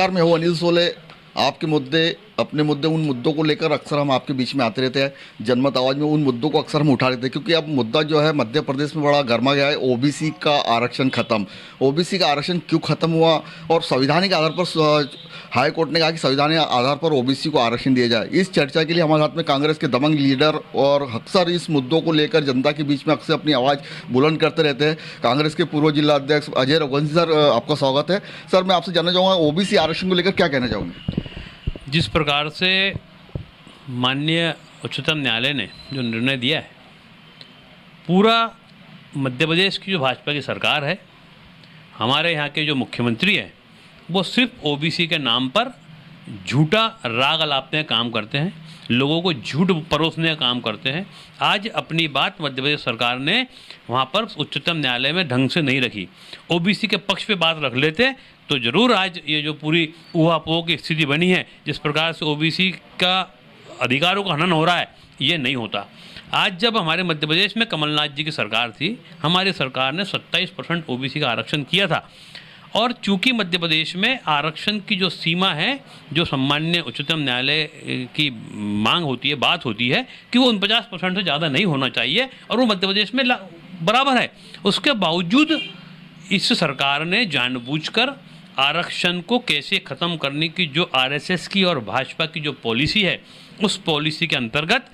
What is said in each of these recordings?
सरकार में हो अनिल सोले, आपके मुद्दे, अपने मुद्दे, उन मुद्दों को लेकर अक्सर हम आपके बीच में आते रहते हैं। जनमत आवाज़ में उन मुद्दों को अक्सर हम उठा लेते हैं, क्योंकि अब मुद्दा जो है मध्य प्रदेश में बड़ा गर्मा गया है। ओबीसी का आरक्षण खत्म, ओबीसी का आरक्षण क्यों खत्म हुआ, और संविधानिक आधार पर हाई कोर्ट ने कहा कि संविधानिक आधार पर ओबीसी को आरक्षण दिया जाए। इस चर्चा के लिए हमारे साथ में कांग्रेस के दबंग लीडर और अक्सर इस मुद्दों को लेकर जनता के बीच में अक्सर अपनी आवाज़ बुलंद करते रहते हैं, कांग्रेस के पूर्व जिला अध्यक्ष अजय रघुवंशी सर, आपका स्वागत है। सर, मैं आपसे जानना चाहूँगा, ओबीसी आरक्षण को लेकर क्या कहना चाहूँगे? जिस प्रकार से माननीय उच्चतम न्यायालय ने जो निर्णय दिया है, पूरा मध्य प्रदेश की जो भाजपा की सरकार है, हमारे यहाँ के जो मुख्यमंत्री हैं, वो सिर्फ ओबीसी के नाम पर झूठा राग अलापने का काम करते हैं, लोगों को झूठ परोसने का काम करते हैं। आज अपनी बात मध्य प्रदेश सरकार ने वहाँ पर उच्चतम न्यायालय में ढंग से नहीं रखी। ओबीसी के पक्ष पे बात रख लेते तो ज़रूर आज ये जो पूरी ऊहापोह की स्थिति बनी है, जिस प्रकार से ओबीसी का अधिकारों का हनन हो रहा है, ये नहीं होता। आज जब हमारे मध्य प्रदेश में कमलनाथ जी की सरकार थी, हमारी सरकार ने 27% ओबीसी का आरक्षण किया था। और चूंकि मध्य प्रदेश में आरक्षण की जो सीमा है, जो सम्मान्य उच्चतम न्यायालय की मांग होती है, बात होती है कि वो 49% से ज़्यादा नहीं होना चाहिए, और वो मध्य प्रदेश में बराबर है। उसके बावजूद इस सरकार ने जानबूझकर आरक्षण को कैसे ख़त्म करने की जो आरएसएस की और भाजपा की जो पॉलिसी है, उस पॉलिसी के अंतर्गत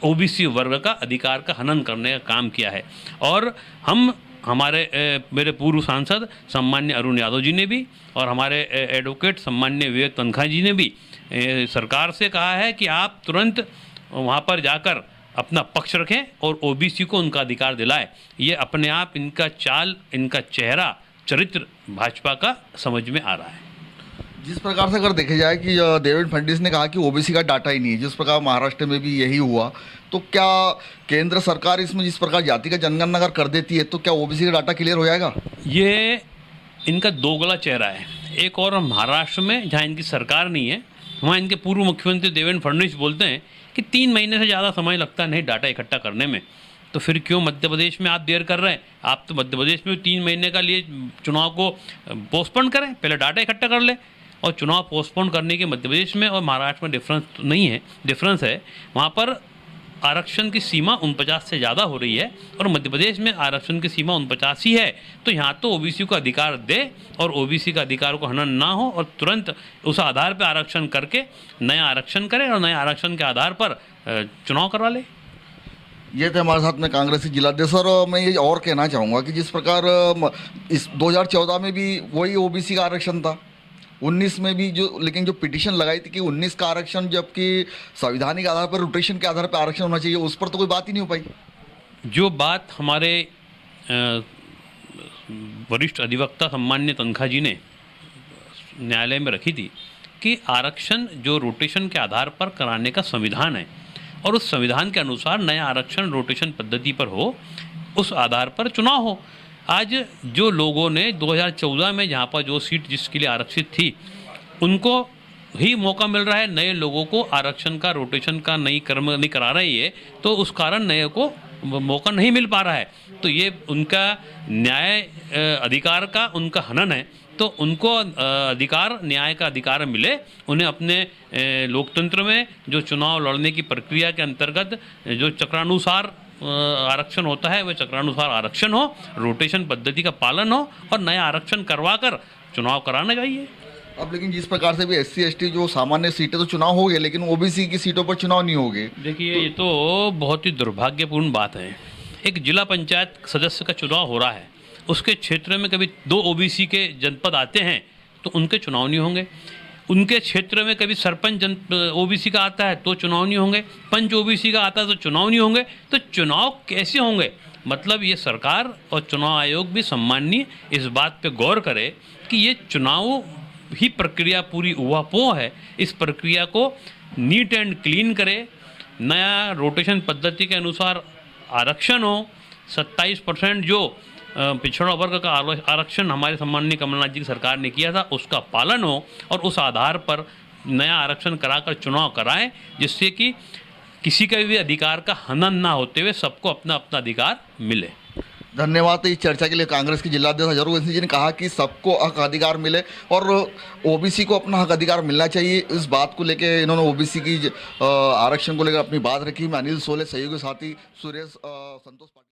ओबीसी वर्ग का अधिकार का हनन करने का काम किया है। और मेरे पूर्व सांसद सम्मान्य अरुण यादव जी ने भी, और हमारे एडवोकेट सम्मान्य विवेक तनखा जी ने भी सरकार से कहा है कि आप तुरंत वहाँ पर जाकर अपना पक्ष रखें और ओबीसी को उनका अधिकार दिलाएं। ये अपने आप इनका चाल, इनका चेहरा, चरित्र भाजपा का समझ में आ रहा है। जिस प्रकार से अगर देखा जाए कि देवेंद्र फडणवीस ने कहा कि ओबीसी का डाटा ही नहीं है, जिस प्रकार महाराष्ट्र में भी यही हुआ, तो क्या केंद्र सरकार इसमें जिस प्रकार जाति का जनगणना अगर कर देती है, तो क्या ओबीसी का डाटा क्लियर हो जाएगा? ये इनका दोगला चेहरा है। एक और महाराष्ट्र में जहाँ इनकी सरकार नहीं है, वहाँ इनके पूर्व मुख्यमंत्री देवेंद्र फडणवीस बोलते हैं कि 3 महीने से ज़्यादा समय लगता नहीं डाटा इकट्ठा करने में। तो फिर क्यों मध्य प्रदेश में आप देर कर रहे हैं? आप तो मध्य प्रदेश में 3 महीने का लिए चुनाव को पोस्टपोन करें, पहले डाटा इकट्ठा कर लें। और चुनाव पोस्टपोन करने के मध्य प्रदेश में और महाराष्ट्र में डिफरेंस नहीं है, डिफरेंस है। वहाँ पर आरक्षण की सीमा 49 से ज़्यादा हो रही है, और मध्य प्रदेश में आरक्षण की सीमा 49 ही है। तो यहाँ तो ओबीसी को अधिकार दे, और ओबीसी का अधिकार को हनन ना हो, और तुरंत उस आधार पर आरक्षण करके नया आरक्षण करे, और नया आरक्षण के आधार पर चुनाव करवा ले। ये थे हमारे साथ में कांग्रेस के जिलाध्यक्ष। और मैं ये और कहना चाहूँगा कि जिस प्रकार इस 2014 में भी वही ओबीसी का आरक्षण था, 19 में भी लेकिन जो पिटीशन लगाई थी कि 19 का आरक्षण, जबकि संवैधानिक आधार पर, रोटेशन के आधार पर आरक्षण होना चाहिए, उस पर तो कोई बात ही नहीं हो पाई। जो बात हमारे वरिष्ठ अधिवक्ता सम्मान्य तनखा जी ने न्यायालय में रखी थी कि आरक्षण जो रोटेशन के आधार पर कराने का संविधान है, और उस संविधान के अनुसार नया आरक्षण रोटेशन पद्धति पर हो, उस आधार पर चुनाव हो। आज जो लोगों ने 2014 में जहाँ पर जो सीट जिसके लिए आरक्षित थी, उनको ही मौका मिल रहा है, नए लोगों को आरक्षण का, रोटेशन का नहीं करा रही है, तो उस कारण नए को मौका नहीं मिल पा रहा है। तो ये उनका न्याय अधिकार का उनका हनन है। तो उनको अधिकार, न्याय का अधिकार मिले, उन्हें अपने लोकतंत्र में जो चुनाव लड़ने की प्रक्रिया के अंतर्गत जो चक्रानुसार आरक्षण होता है, वह चक्रानुसार आरक्षण हो, रोटेशन पद्धति का पालन हो, और नया आरक्षण करवा कर चुनाव कराना चाहिए। अब लेकिन जिस प्रकार से भी SC ST जो सामान्य सीटें तो चुनाव हो गए, लेकिन ओबीसी की सीटों पर चुनाव नहीं हो गए। देखिए, ये तो बहुत ही दुर्भाग्यपूर्ण बात है। एक जिला पंचायत सदस्य का चुनाव हो रहा है, उसके क्षेत्र में कभी 2 ओबीसी के जनपद आते हैं तो उनके चुनाव नहीं होंगे। उनके क्षेत्र में कभी सरपंच ओबीसी का आता है तो चुनाव नहीं होंगे, पंच ओबीसी का आता है तो चुनाव नहीं होंगे। तो चुनाव कैसे होंगे? मतलब ये सरकार और चुनाव आयोग भी सम्माननीय इस बात पे गौर करे कि ये चुनाव ही प्रक्रिया पूरी ऊहापोह है। इस प्रक्रिया को नीट एंड क्लीन करे, नया रोटेशन पद्धति के अनुसार आरक्षण हो, 27% जो पिछड़ा वर्ग का आरक्षण हमारे सम्माननीय कमलनाथ जी की सरकार ने किया था, उसका पालन हो, और उस आधार पर नया आरक्षण कराकर चुनाव कराएं, जिससे कि किसी का भी अधिकार का हनन ना होते हुए सबको अपना अपना अधिकार मिले। धन्यवाद। इस चर्चा के लिए कांग्रेस के जिलाध्यक्ष अजहर ओवैसी जी ने कहा कि सबको हक अधिकार मिले और ओबीसी को अपना हक अधिकार मिलना चाहिए। इस बात को लेके इन्होंने ओबीसी की आरक्षण को लेकर अपनी बात रखी। मैं अनिल सोले, सहयोगी साथी सुरेश, संतोष पाटिल।